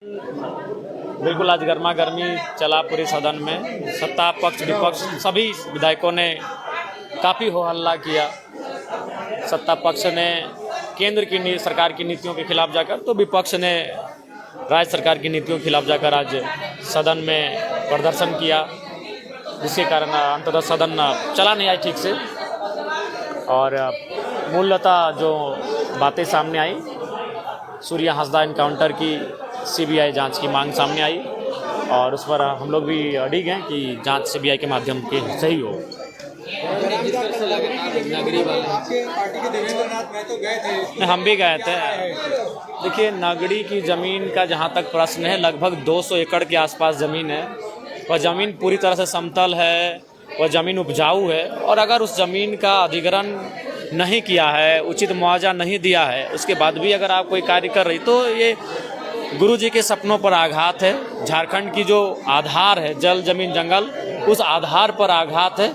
बिल्कुल आज गर्मा गर्मी चला पूरे सदन में। सत्ता पक्ष विपक्ष सभी विधायकों ने काफ़ी हो हल्ला किया। सत्ता पक्ष ने केंद्र की सरकार की नीतियों के खिलाफ जाकर, तो विपक्ष ने राज्य सरकार की नीतियों के खिलाफ जाकर आज सदन में प्रदर्शन किया, जिसके कारण अंततः सदन चला नहीं आई ठीक से। और मूलतः जो बातें सामने आई, सूर्या हंसदा इनकाउंटर की सीबीआई जांच की मांग सामने आई और उस पर हम लोग भी अड़िग हैं कि जांच सीबीआई के माध्यम के से ही हो। हम भी गए थे। देखिए, नगड़ी की ज़मीन का जहाँ तक प्रश्न है, लगभग 200 एकड़ के आसपास ज़मीन है। वह ज़मीन पूरी तरह से समतल है, वह ज़मीन उपजाऊ है, और अगर उस ज़मीन का अधिग्रहण नहीं किया है, उचित मुआवजा नहीं दिया है, उसके बाद भी अगर आप कोई कार्य कर रही, तो ये गुरुजी के सपनों पर आघात है। झारखंड की जो आधार है, जल जमीन जंगल, उस आधार पर आघात है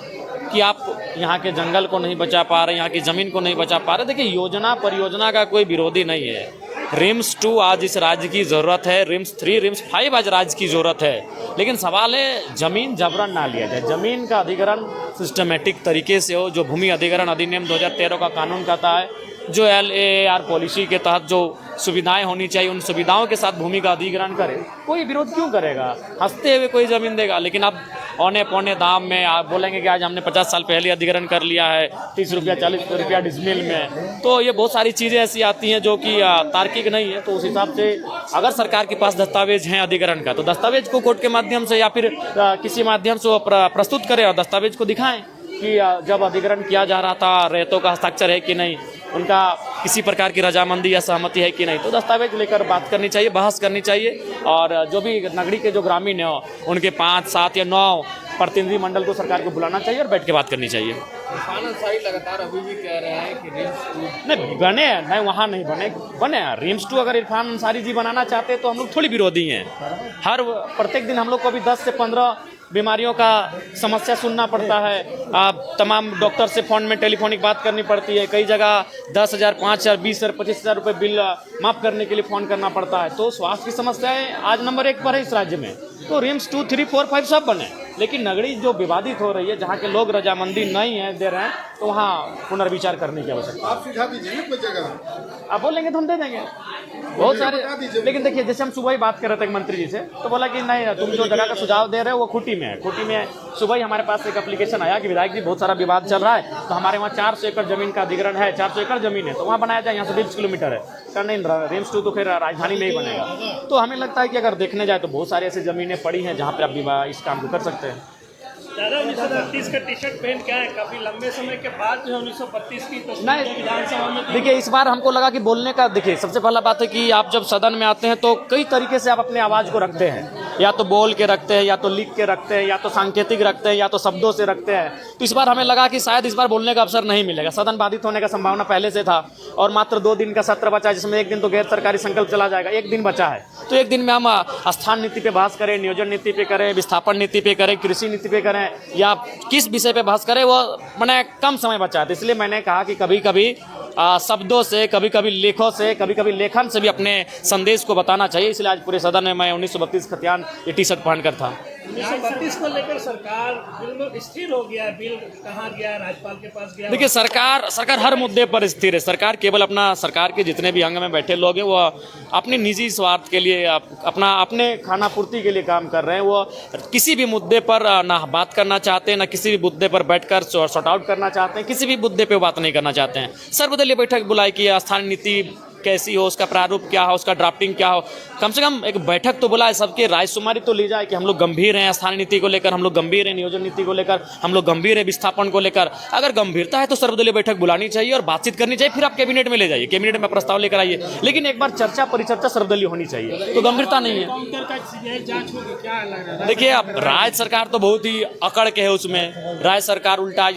कि आप यहाँ के जंगल को नहीं बचा पा रहे, यहाँ की ज़मीन को नहीं बचा पा रहे। देखिए, योजना परियोजना का कोई विरोधी नहीं है। रिम्स 2 आज इस राज्य की ज़रूरत है, रिम्स 3 रिम्स 5 आज राज्य की ज़रूरत है, लेकिन सवाल है ज़मीन जबरन ना लिया जाए। ज़मीन का अधिग्रहण सिस्टमेटिक तरीके से हो, जो भूमि अधिग्रहण अधिनियम 2013 का कानून कहता है, जो LAR पॉलिसी के तहत जो सुविधाएं होनी चाहिए, उन सुविधाओं के साथ भूमि का अधिग्रहण करे। कोई विरोध क्यों करेगा? हंसते हुए कोई ज़मीन देगा, लेकिन अब औने पौने दाम में आप बोलेंगे कि आज हमने 50 साल पहले अधिग्रहण कर लिया है, 30 रुपया 40 रुपया डिसमिल में। तो ये बहुत सारी चीज़ें ऐसी आती हैं जो कि तार्किक नहीं है। तो उस हिसाब से अगर सरकार के पास दस्तावेज हैं अधिग्रहण का, तो दस्तावेज को कोर्ट के माध्यम से या फिर किसी माध्यम से वो प्रस्तुत करें और दस्तावेज को दिखाएं कि जब अधिग्रहण किया जा रहा था, रेतों का हस्ताक्षर है कि नहीं, उनका किसी प्रकार की रजामंदी या सहमति है कि नहीं। तो दस्तावेज लेकर बात करनी चाहिए, बहस करनी चाहिए, और जो भी नगरी के जो ग्रामीण हैं उनके 5, 7 या 9 प्रतिनिधि मंडल को सरकार को बुलाना चाहिए और बैठ के बात करनी चाहिए। इरफान अंसारी लगातार अभी भी कह रहे हैं कि रिम्स 2 नहीं बने, नहीं वहाँ नहीं बने रिम्स 2 अगर इरफान अंसारी जी बनाना चाहते हैं तो हम लोग थोड़ी विरोधी हैं। हर प्रत्येक दिन हम लोग को अभी 10 से 15 बीमारियों का समस्या सुनना पड़ता है। तमाम डॉक्टर से फ़ोन में टेलीफोनिक बात करनी पड़ती है। कई जगह 10,000, 5,000, 20,000, 25,000 रुपये बिल माफ़ करने के लिए फ़ोन करना पड़ता है। तो स्वास्थ्य की समस्याएं आज नंबर 1 पर है इस राज्य में। तो रिम्स 2, 3, 4, 5 सब बने, लेकिन नगरी जो विवादित हो रही है, जहाँ के लोग रजामंदी नहीं है दे रहे हैं, तो वहाँ पुनर्विचार करने की आवश्यकता। आप सुझाव दीजिए ना कोई जगह, आप बोलेंगे तो हम दे देंगे बहुत सारे। लेकिन देखिए, जैसे हम सुबह ही बात कर रहे थे मंत्री जी से, तो बोला कि नहीं, तुम जो जगह का सुझाव दे रहे हो वो खूंटी में है। खूंटी में सुबह ही हमारे पास एक एप्लीकेशन आया कि विधायक जी बहुत सारा विवाद चल रहा है, तो हमारे वहाँ 400 एकड़ जमीन का अधिग्रहण है, 400 एकड़ जमीन है, तो वहाँ बनाया जाए, यहाँ से 20 किलोमीटर है। कर नहीं, रिम्स 2 तो फिर राजधानी में ही बनेगा। तो हमें लगता है कि अगर देखने जाए तो बहुत सारी ऐसी ज़मीनें पड़ी हैं जहाँ पर आप इस काम को कर सकते हैं। दादा 1938 का टी शर्ट पहन के आए, काफी लंबे समय के बाद जो 1932 की तस्वीर विधानसभा में। देखिए, इस बार हमको लगा कि बोलने का, देखिए सबसे पहला बात है कि आप जब सदन में आते हैं तो कई तरीके से आप अपने आवाज़ को रखते हैं, या तो बोल के रखते हैं, या तो लिख के रखते हैं, या तो सांकेतिक रखते हैं, या तो शब्दों से रखते हैं। तो इस बार हमें लगा कि शायद इस बार बोलने का अवसर नहीं मिलेगा। सदन बाधित होने का संभावना पहले से था, और मात्र 2 दिन का सत्र बचा, जिसमें एक दिन तो गैर सरकारी संकल्प चला जाएगा, एक दिन बचा है। तो एक दिन में हम स्थान नीति पे बहस करें, नियोजन नीति पे करें, विस्थापन नीति पे करें, कृषि नीति पे करें, या किस विषय पे बहस करें, वो मैंने कम समय बचा है। तो इसलिए मैंने कहा कि कभी कभी शब्दों से, कभी कभी लेखों से, कभी कभी लेखन से भी अपने संदेश को बताना चाहिए। इसलिए आज पूरे सदन में मैं 1932 खतियान ये टी शर्ट पहनकर था। 1932 को लेकर सरकार बिल्कुल स्थिर हो गया। बिल कहाँ गया? राज्यपाल के पास गया। देखिए, सरकार हर मुद्दे पर स्थिर है। सरकार केवल सरकार के जितने भी अंग में बैठे लोग हैं, वो अपने निजी स्वार्थ के लिए, अपने खाना पूर्ति के लिए काम कर रहे हैं। वो किसी भी मुद्दे पर ना बात करना चाहते हैं, ना किसी भी मुद्दे पर बैठकर सॉर्ट आउट करना चाहते हैं, किसी भी मुद्दे पर बात नहीं करना चाहते हैं। सर्वदलीय बैठक बुलाई कि स्थानीय नीति कैसी हो, उसका प्रारूप क्या हो, उसका ड्राफ्टिंग क्या हो। कम से कम एक बैठक तो बुलाए, सबके रायशुमारी तो ली जाए कि हम लोग गंभीर हैं स्थानीय नीति को लेकर, हम लोग गंभीर हैं नियोजन नीति को लेकर, हम लोग गंभीर है विस्थापन को लेकर। अगर गंभीरता है तो सर्वदलीय बैठक बुलानी चाहिए और बातचीत करनी चाहिए, फिर आप कैबिनेट में ले जाइए, कैबिनेट में प्रस्ताव लेकर आइए, लेकिन एक बार चर्चा परिचर्चा सर्वदलीय होनी चाहिए। तो गंभीरता नहीं है। देखिए, अब राज्य सरकार तो बहुत ही अकड़ के है उसमें। राज्य सरकार उल्टा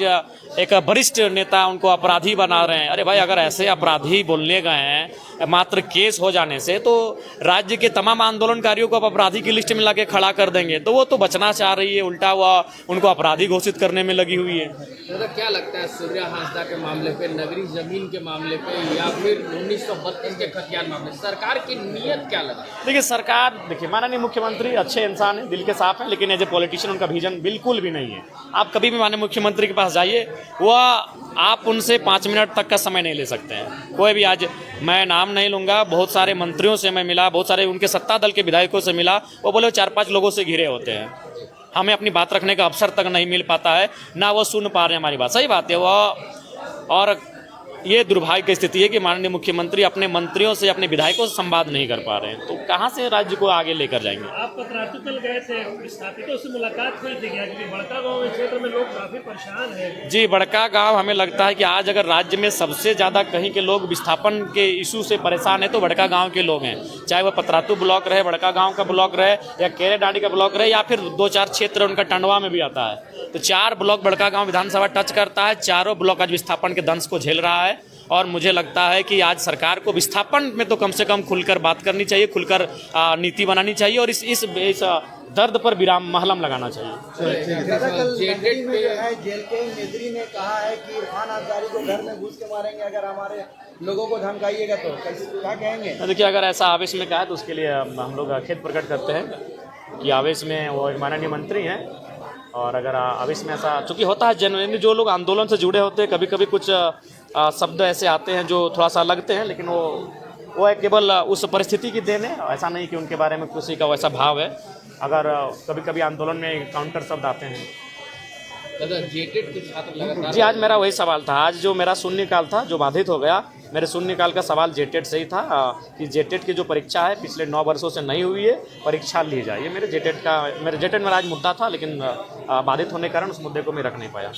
एक वरिष्ठ नेता उनको अपराधी बना रहे हैं। अरे भाई, अगर ऐसे अपराधी बोलने गए हैं मात्र केस हो जाने से तो राज्य के तमाम आंदोलनकारियों को आप अपराधी की लिस्ट में ला के खड़ा कर देंगे, तो वो तो बचना चाह रही है, उल्टा हुआ उनको अपराधी घोषित करने में लगी हुई है। दादा क्या लगता है सूर्या हांसदा के मामले पे, नगरी जमीन के मामले पे या फिर 1932 के खतियान मामले, सरकार की नीयत क्या लगा? देखिए सरकार, देखिए माननीय मुख्यमंत्री अच्छे इंसान हैं, दिल के साफ हैं, लेकिन एज ए पॉलिटिशियन उनका विजन बिल्कुल भी नहीं है। आप कभी भी माननीय मुख्यमंत्री के पास जाइए, वह आप उनसे 5 मिनट तक का समय नहीं ले सकते हैं। कोई भी, आज मैं नाम नहीं लूँगा, बहुत सारे मंत्रियों से मैं मिला, बहुत सारे उनके सत्ता दल के विधायकों से मिला, वो बोले 4-5 लोगों से घिरे होते हैं, हमें अपनी बात रखने का अवसर तक नहीं मिल पाता है, ना वो सुन पा रहे हैं हमारी बात। सही बात है वह, और ये दुर्भाग्य की स्थिति है कि माननीय मुख्यमंत्री अपने मंत्रियों से, अपने विधायकों से संवाद नहीं कर पा रहे हैं, तो कहाँ से राज्य को आगे लेकर जाएंगे। आप पतरातू तल गए थे, विस्थापितों से मुलाकात हुई थी क्या? क्योंकि बड़का गांव के क्षेत्र में लोग काफी परेशान हैं। जी, बड़का गांव, हमें लगता है कि आज अगर राज्य में सबसे ज़्यादा कहीं के लोग विस्थापन के इशू से परेशान है तो बड़का गांव के लोग हैं, चाहे वह पतरातू ब्लॉक रहे, बड़का गांव का ब्लॉक रहे, या केरेडांडी का ब्लॉक रहे, या फिर 2-4 क्षेत्र उनका टंडवा में भी आता है। तो 4 ब्लॉक बड़का गांव विधानसभा टच करता है, चारों ब्लॉक आज विस्थापन के दंश को झेल रहा है। और मुझे लगता है कि आज सरकार को विस्थापन में तो कम से कम खुलकर बात करनी चाहिए, खुलकर नीति बनानी चाहिए, और इस दर्द पर विराम महलम लगाना चाहिए। जेल के मेजरी ने कहा है कि इरफान अंसारी को घर में घुस के मारेंगे अगर हमारे लोगों को धमकाइएगा, तो क्या कहेंगे? देखिए, अगर ऐसा आवेश में कहा है तो उसके लिए हम लोग खेद प्रकट करते हैं कि आवेश में वो माननीय मंत्री हैं, और अगर आवेश में ऐसा, चूँकि होता है जनरली जो लोग आंदोलन से जुड़े होते हैं, कभी कभी कुछ शब्द ऐसे आते हैं जो थोड़ा सा लगते हैं, लेकिन वो केवल उस परिस्थिति की देन है, ऐसा नहीं कि उनके बारे में किसी का वैसा भाव है। अगर कभी कभी आंदोलन में काउंटर शब्द आते हैं। दादा जेटेड के छात्र लगातार, जी, आज मेरा वही सवाल था, आज जो मेरा शून्यकाल था जो बाधित हो गया, मेरे शून्यकाल का सवाल जेटेड से ही था कि जेटेड की जो परीक्षा है पिछले 9 वर्षों से नहीं हुई है, परीक्षा ली जाए। ये मेरे जेटेड में आज मुद्दा था, लेकिन बाधित होने के कारण उस मुद्दे को मैं रख नहीं पाया।